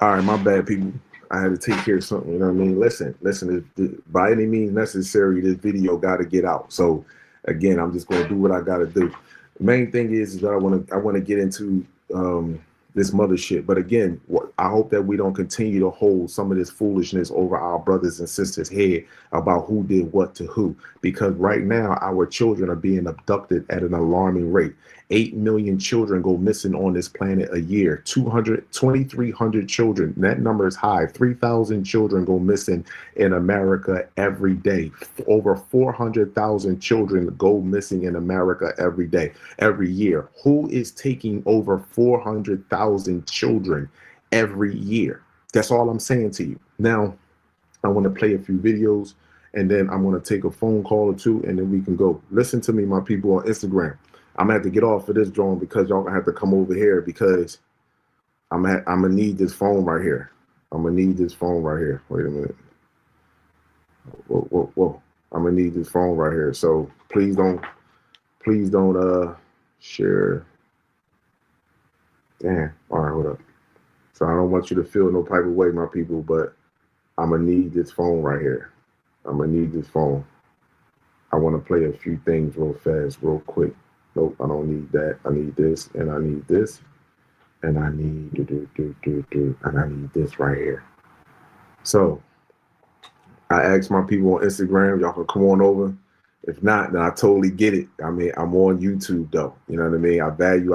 All right, my bad, people. I had to take care of something. You know what I mean? Listen. By any means necessary, this video got to get out. So, again, I'm just going to do what I got to do. The main thing is that I want to get into this mothership. But again, I hope that we don't continue to hold some of this foolishness over our brothers and sisters' head about who did what to who. Because right now, our children are being abducted at an alarming rate. 8 million children go missing on this planet a year. 2,300 children. That number is high. 3,000 children go missing in America every day. Over 400,000 children go missing in America every day, every year. Who is taking over 400,000 children every year? That's all I'm saying to you. Now, I want to play a few videos, and then I'm going to take a phone call or two, and then we can go. Listen to me, my people on Instagram. I'm gonna have to get off of this drone because y'all gonna have to come over here because I'm gonna need this phone right here. I'm gonna need this phone right here. Wait a minute. Whoa. I'm gonna need this phone right here. So please don't share. Damn. All right, hold up. So I don't want you to feel no type of way, my people, but I'm gonna need this phone right here. I'm gonna need this phone. I want to play a few things real fast, real quick. Nope, I don't need that. I need this, and I need this, and I need and I need this right here. So I asked my people on Instagram, y'all can come on over. If not, then I totally get it. I mean, I'm on YouTube though. You know what I mean? I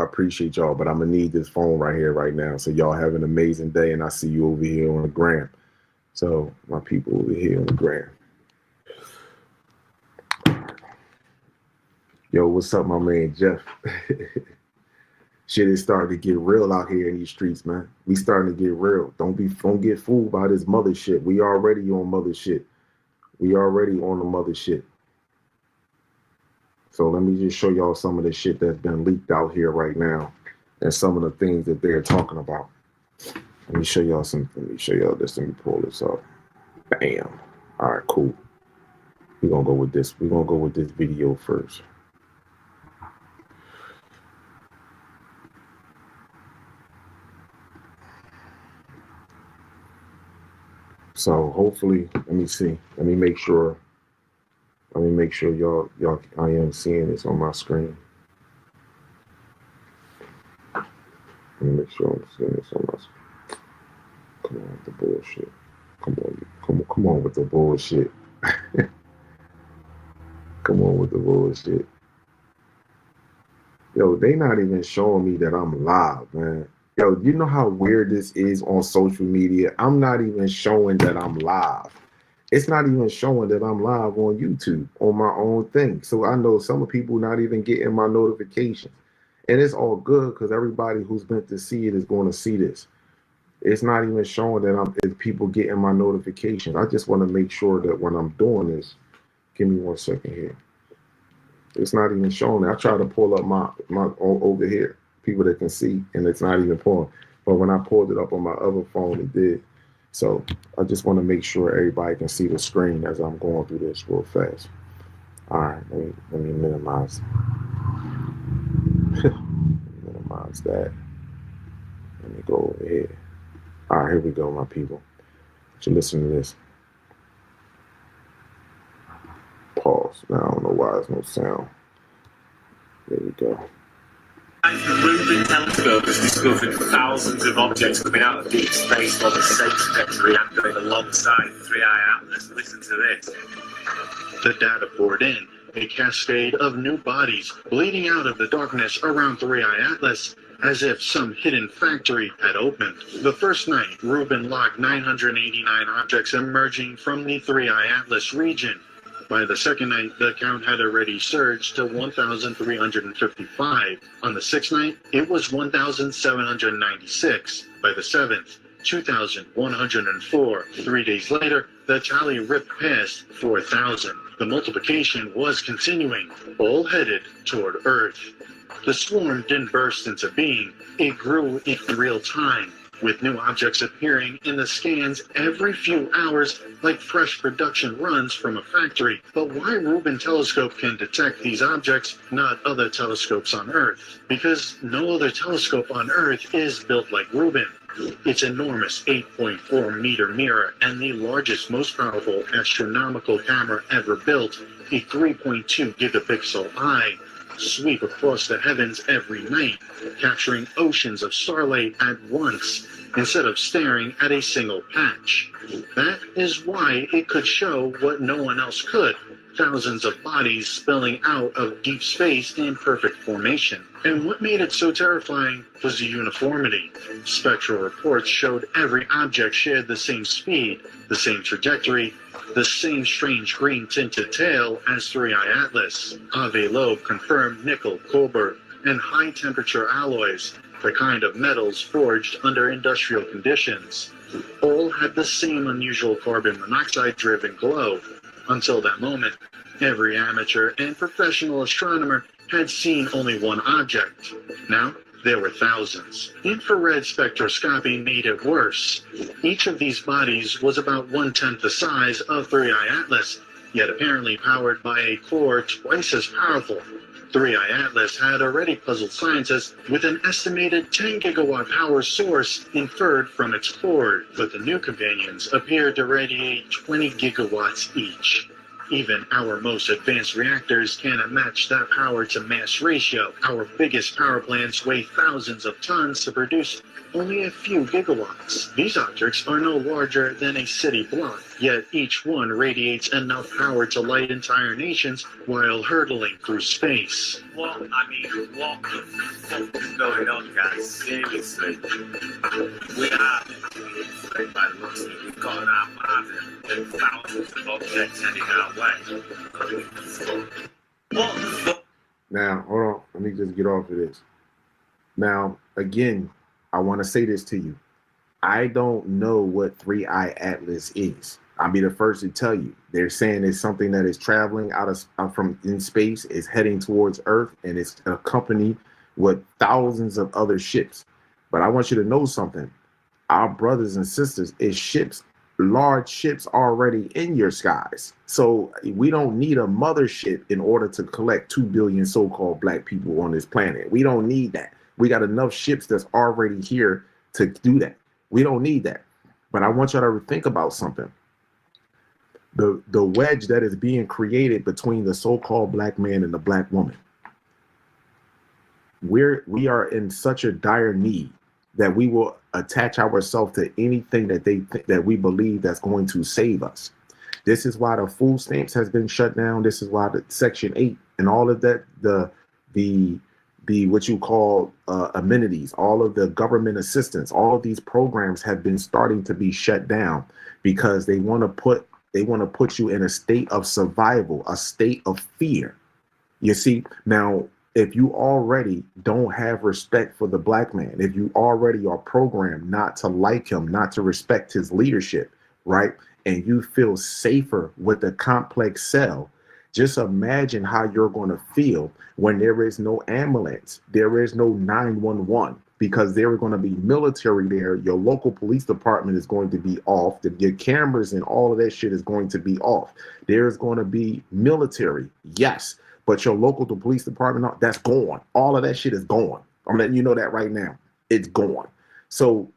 appreciate y'all, but I'm gonna need this phone right here, right now. So y'all have an amazing day, and I see you over here on the gram. So my people over here on the gram. Yo, what's up, my man, Jeff? Shit is starting to get real out here in these streets, man. We starting to get real. Don't get fooled by this mothership. We already on mothership. We already on the mothership. So let me just show y'all some of the shit that's been leaked out here right now and some of the things that they're talking about. Let me show y'all something. Let me show y'all this. Let me pull this up. Bam. All right, cool. We're gonna go with this. We're gonna go with this video first. So hopefully, let me see. Let me make sure y'all I am seeing this on my screen. Let me make sure I'm seeing this on my screen. Come on with the bullshit. Come on with the bullshit. Come on with the bullshit. Yo, they not even showing me that I'm live, man. Yo, you know how weird this is on social media? I'm not even showing that I'm live. It's not even showing that I'm live on YouTube on my own thing. So I know some people not even getting my notifications. And it's all good because everybody who's meant to see it is going to see this. It's not even showing that it's people getting my notifications. I just want to make sure that when I'm doing this, give me 1 second here. It's not even showing. I try to pull up my over here, people that can see, and it's not even pulling. But when I pulled it up on my other phone, it did. So I just want to make sure everybody can see the screen as I'm going through this real fast. All right, let me minimize. Minimize that. Let me go over here. All right, here we go, my people. So listen to this. Pause. Now I don't know why there's no sound. There we go. The Rubin telescope has discovered thousands of objects coming out of deep space on the same trajectory and going alongside the 3i Atlas. Listen to this. The data poured in, a cascade of new bodies bleeding out of the darkness around 3i Atlas, as if some hidden factory had opened. The first night, Rubin logged 989 objects emerging from the 3i Atlas region. By the second night, the count had already surged to 1,355. On the sixth night, it was 1,796. By the seventh, 2,104. 3 days later, the tally ripped past 4,000. The multiplication was continuing, all headed toward Earth. The swarm didn't burst into being, it grew in real time, with new objects appearing in the scans every few hours like fresh production runs from a factory. But why Rubin telescope can detect these objects, not other telescopes on Earth? Because no other telescope on Earth is built like Rubin. Its enormous 8.4-meter mirror and the largest, most powerful astronomical camera ever built, a 3.2 gigapixel eye, sweep across the heavens every night, capturing oceans of starlight at once, instead of staring at a single patch. That is why it could show what no one else could, thousands of bodies spilling out of deep space in perfect formation. And what made it so terrifying was the uniformity. Spectral reports showed every object shared the same speed, the same trajectory, the same strange green-tinted tail as 3i Atlas. Ave Loeb confirmed nickel, cobalt, and high-temperature alloys, the kind of metals forged under industrial conditions, all had the same unusual carbon monoxide-driven glow. Until that moment, every amateur and professional astronomer had seen only one object. Now, there were thousands. Infrared spectroscopy made it worse. Each of these bodies was about 1/10 the size of 3i Atlas, yet apparently powered by a core twice as powerful. 3i Atlas had already puzzled scientists with an estimated 10 gigawatt power source inferred from its core, but the new companions appeared to radiate 20 gigawatts each. Even our most advanced reactors cannot match that power to mass ratio. Our biggest power plants weigh thousands of tons to produce only a few gigawatts. These objects are no larger than a city block, yet each one radiates enough power to light entire nations while hurtling through space. What the fuck is going on, guys? Seriously. We are literally inflated by the looks of it. We've got an armada and thousands of objects heading our way. What the fuck? Now, hold on. Let me just get off of this. Now, again, I want to say this to you. I don't know what 3i Atlas is. I'll be the first to tell you. They're saying it's something that is traveling out from in space, is heading towards Earth, and it's accompanied with thousands of other ships. But I want you to know something. Our brothers and sisters, is ships, large ships already in your skies. So we don't need a mothership in order to collect 2 billion so-called black people on this planet. We don't need that. We got enough ships that's already here to do that. We don't need that. But I want y'all to think about something. The wedge that is being created between the so-called black man and the black woman. We are in such a dire need that we will attach ourselves to anything that we believe that's going to save us. This is why the food stamps has been shut down. This is why the Section 8 and all of that, the what you call amenities, all of the government assistance, all of these programs have been starting to be shut down because they want to put you in a state of survival, a state of fear. You see, now, if you already don't have respect for the black man, if you already are programmed not to like him, not to respect his leadership, right? And you feel safer with the complex cell, just imagine how you're going to feel when there is no ambulance, there is no 911, because there are going to be military there. Your local police department is going to be off. Your cameras and all of that shit is going to be off. There's going to be military, yes, but your local police department, that's gone. All of that shit is gone. I'm letting you know that right now. It's gone. So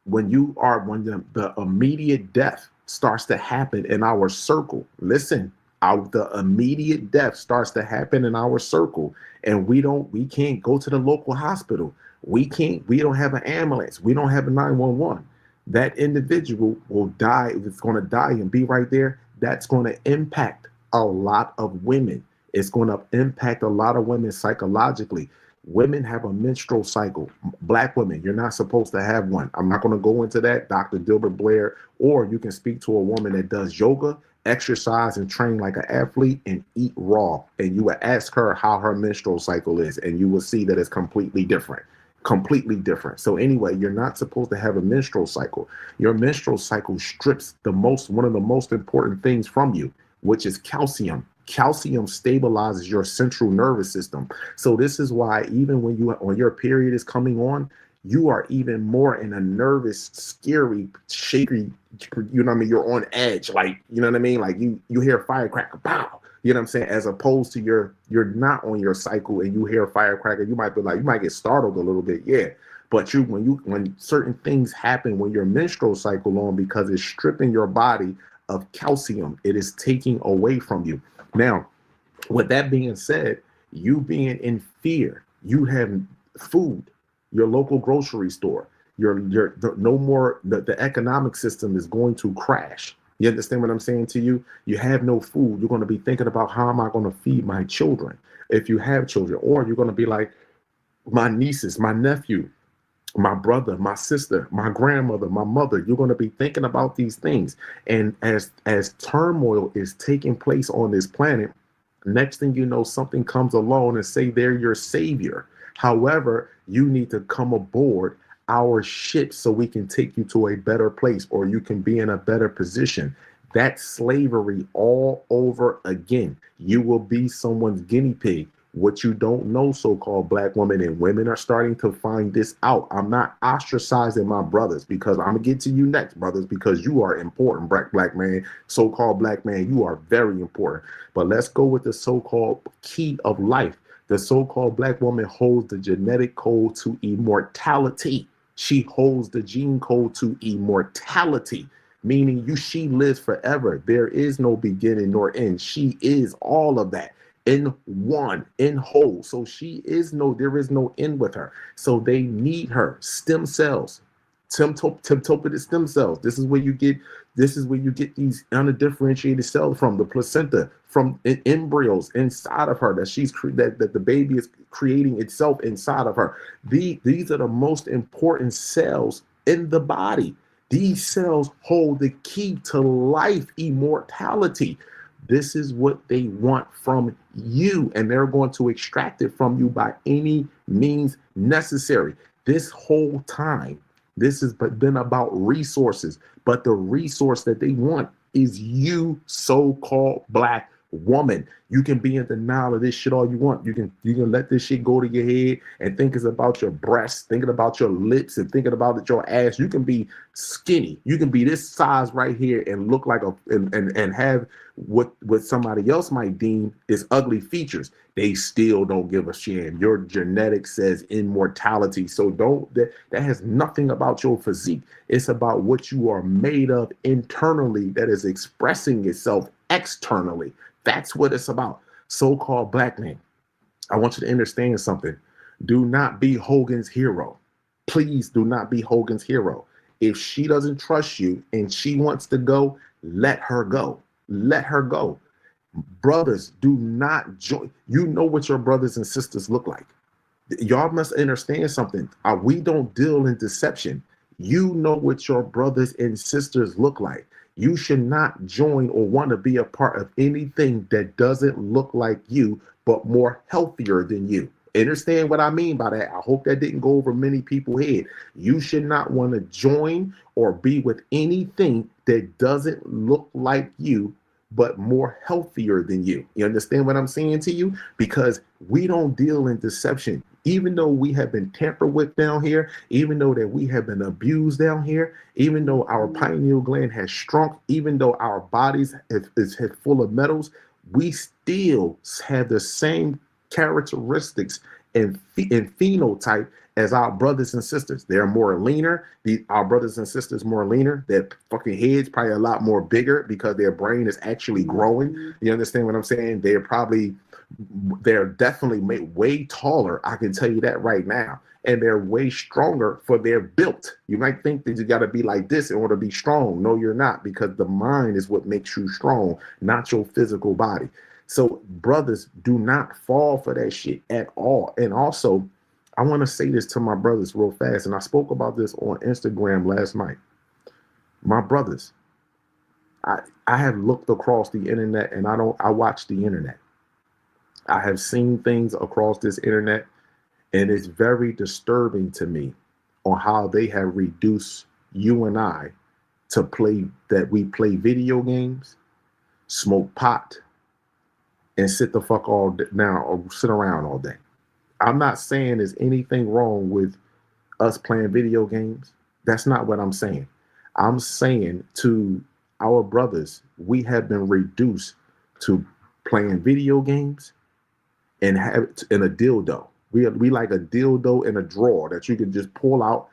when the immediate death starts to happen in our circle, listen, the immediate death starts to happen in our circle, and we can't go to the local hospital. We don't have an ambulance. We don't have a 911. That individual will die. It's going to die and be right there. That's going to impact a lot of women. It's going to impact a lot of women psychologically. Women have a menstrual cycle. Black women, you're not supposed to have one. I'm not going to go into that, Dr. Dilbert Blair, or you can speak to a woman that does yoga, exercise, and train like an athlete and eat raw. And you will ask her how her menstrual cycle is, and you will see that it's completely different. Completely different. So anyway, you're not supposed to have a menstrual cycle. Your menstrual cycle strips one of the most important things from you, which is calcium. Calcium stabilizes your central nervous system. So this is why even when your period is coming on, you are even more in a nervous, scary, shaky, you know what I mean? You're on edge, like, you know what I mean? Like you hear a firecracker, pow, you know what I'm saying? As opposed to you're not on your cycle and you hear a firecracker, you might get startled a little bit, yeah. But when certain things happen when your menstrual cycle on, because it's stripping your body of calcium, it is taking away from you. Now, with that being said, you being in fear, you have food, your local grocery store, no more, the economic system is going to crash. You understand what I'm saying to you? You have no food. You're going to be thinking about, how am I going to feed my children if you have children? Or you're going to be like, my nieces, my nephew, my brother, my sister, my grandmother, my mother. You're going to be thinking about these things. And as turmoil is taking place on this planet, next thing you know, something comes along and say they're your savior. However, you need to come aboard our ship so we can take you to a better place, or you can be in a better position. That's slavery all over again. You will be someone's guinea pig. What you don't know, so-called black women, and women are starting to find this out. I'm not ostracizing my brothers, because I'm gonna get to you next, brothers, because you are important, black man, so-called black man. You are very important. But let's go with the so-called key of life. The so-called black woman holds the genetic code to immortality. She holds the gene code to immortality, meaning she lives forever. There is no beginning nor end. She is all of that in one, in whole. So there is no end with her. So they need her. Stem cells, temtopic stem cells. This is where you get these undifferentiated cells from the placenta, from embryos inside of her that the baby is creating itself inside of her. These are the most important cells in the body. These cells hold the key to life, immortality. This is what they want from you, and they're going to extract it from you by any means necessary. This whole time, this has been about resources, but the resource that they want is you, so-called black woman. You can be in denial of this shit all you want. You can let this shit go to your head and think it's about your breasts, thinking about your lips, and thinking about your ass. You can be skinny. You can be this size right here and look like and have what somebody else might deem is ugly features. They still don't give a shit. Your genetics says immortality. So that has nothing about your physique. It's about what you are made of internally that is expressing itself externally. That's what it's about. So-called black man, I want you to understand something. Do not be Hogan's hero. Please do not be Hogan's hero. If she doesn't trust you and she wants to go, let her go. Let her go. Brothers, do not join. You know what your brothers and sisters look like. Y'all must understand something. We don't deal in deception. You know what your brothers and sisters look like. You should not join or want to be a part of anything that doesn't look like you, but more healthier than you. Understand what I mean by that? I hope that didn't go over many people's head. You should not want to join or be with anything that doesn't look like you, but more healthier than you. You understand what I'm saying to you? Because we don't deal in deception. Even though we have been tampered with down here, even though that we have been abused down here, even though our pineal gland has shrunk, even though our bodies is full of metals, we still have the same characteristics and phenotype as our brothers and sisters. They're more leaner. Our brothers and sisters more leaner. Their fucking heads probably a lot more bigger because their brain is actually growing. You understand what I'm saying? They're definitely way taller. I can tell you that right now. And they're way stronger for their built. You might think that you got to be like this in order to be strong. No, you're not, because the mind is what makes you strong, not your physical body. So brothers, do not fall for that shit at all. And also, I want to say this to my brothers real fast. And I spoke about this on Instagram last night. My brothers, I have looked across the internet, and I watch the internet. I have seen things across this internet, and it's very disturbing to me on how they have reduced you and I to we play video games, smoke pot, and sit the fuck all day now, or sit around all day. I'm not saying there's anything wrong with us playing video games. That's not what I'm saying. I'm saying to our brothers, we have been reduced to playing video games and a dildo. We like a dildo in a drawer that you can just pull out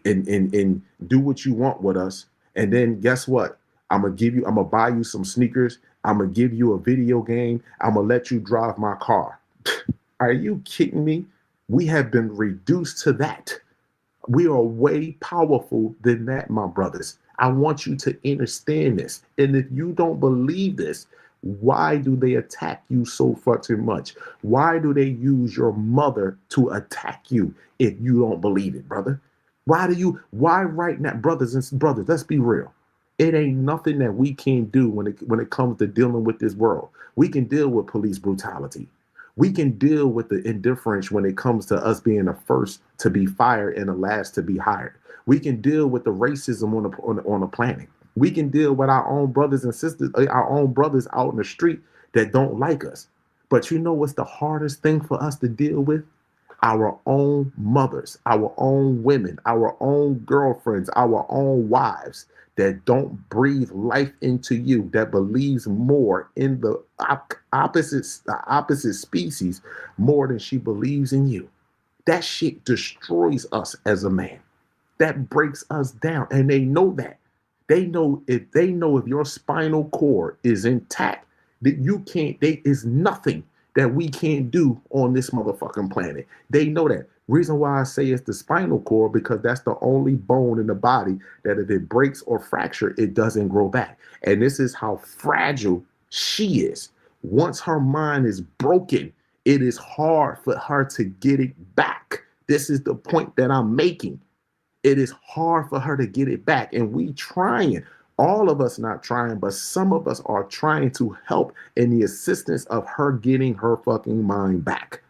and do what you want with us. And then guess what? I'm gonna buy you some sneakers. I'm gonna give you a video game. I'm gonna let you drive my car. Are you kidding me? We have been reduced to that. We are way powerful than that, my brothers. I want you to understand this. And if you don't believe this, why do they attack you so fucking much? Why do they use your mother to attack you if you don't believe it, brother? Why right now, brothers and brothers, let's be real. It ain't nothing that we can't do when it comes to dealing with this world. We can deal with police brutality. We can deal with the indifference when it comes to us being the first to be fired and the last to be hired. We can deal with the racism on the planet. We can deal with our own brothers and sisters, our own brothers out in the street that don't like us. But you know what's the hardest thing for us to deal with? Our own mothers, our own women, our own girlfriends, our own wives that don't breathe life into you, that believes more in the opposite species more than she believes in you. That shit destroys us as a man. That breaks us down. And they know that. They know if your spinal cord is intact, that you can't, there is nothing that we can't do on this motherfucking planet. They know that. Reason why I say it's the spinal cord, because that's the only bone in the body that if it breaks or fracture, it doesn't grow back. And this is how fragile she is. Once her mind is broken, it is hard for her to get it back. This is the point that I'm making. It is hard for her to get it back. And we trying. All of us not trying, but some of us are trying to help in the assistance of her getting her fucking mind back.